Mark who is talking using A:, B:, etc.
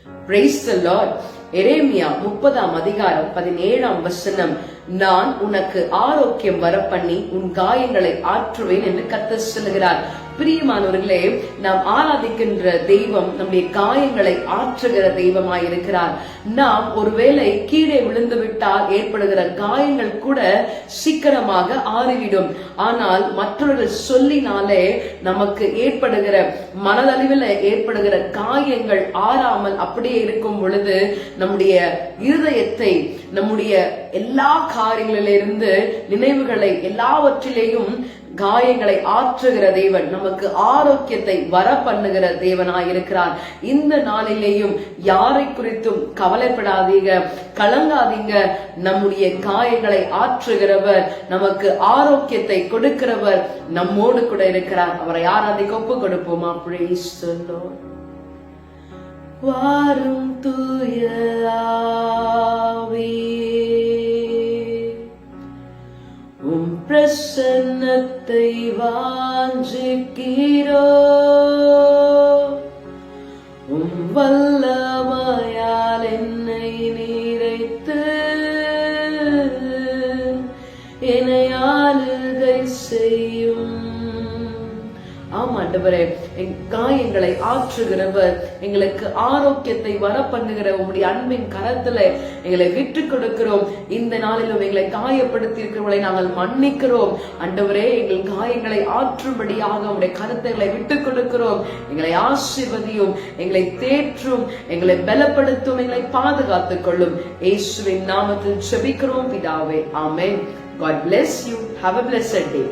A: Praise the Lord. எரேமியா 30ஆம் அதிகாரம் 17ஆம் வசனம், நான் உனக்கு ஆரோக்கியம் வரப்பண்ணி உன் காயங்களை ஆற்றுவேன் என்று கர்த்தர் சொல்லுகிறார். பிரியமானவர்களே, நாம் ஆராதிக்கின்ற தெய்வம் நம்முடைய காயங்களை ஆற்றுகிற தெய்வமாய் இருக்கிறார். நாம் ஒருவேளை கீழே விழுந்து விட்டால் ஏற்படுகிற காயங்கள் கூட சீக்கிரமாக ஆறிவிடும். ஆனால் மற்றவர்கள் சொல்லினாலே நமக்கு ஏற்படுகிற மனதளவில் ஏற்படுகிற காயங்கள் ஆறாமல் அப்படியே இருக்கும் பொழுது நம்முடைய இருதயத்தை, நம்முடைய எல்லா காரியங்களிலிருந்து நினைவுகளை எல்லாவற்றிலேயும் காயங்களை ஆற்றுகிற தேவன், நமக்கு ஆரோக்கியத்தை வர பண்ணுகிற தேவனாயிருக்கிறார். இந்த நாளிலேயும் யாரை குறித்தும் கவலைப்படாதீங்க, கலங்காதீங்க. நம்முடைய காயங்களை ஆற்றுகிறவர், நமக்கு ஆரோக்கியத்தை கொடுக்கிறவர் நம்மோடு கூட இருக்கிறார். அவரை ஆராதிக்க ஒப்பு கொடுப்போமா? Praise the Lord. வாரும் தூய ஆவியே, உம் பிரசன்னத்தை வாஞ்சிக்கிறோ, உம் வல்லமையால் என்னை நிறைத்து என்னை ஆளுகை செய்யும். ஆண்டவரே, என் காயங்களை ஆற்றுகிறவர், எங்களுக்கு ஆரோக்கியத்தை வர பண்ணுகிற உங்களுடைய அன்பின் கரத்துல எங்களை விட்டு கொடுக்கிறோம். இந்த நாளிலும் எங்களை காயப்படுத்தி இருக்கிறவர்களை நாங்கள் மன்னிக்கிறோம். ஆண்டவரே, எங்கள் காயங்களை ஆற்றும்படியாக உங்களுடைய கருத்துக்களை விட்டு கொடுக்கிறோம். எங்களை ஆசீர்வதியும், எங்களை தேற்றும், எங்களை பலப்படுத்தும், எங்களை பாதுகாத்துக் கொள்ளும். இயேசுவின் நாமத்தில் ஜெபிக்கிறோம் பிதாவே, ஆமென். God bless you. Have a blessed day.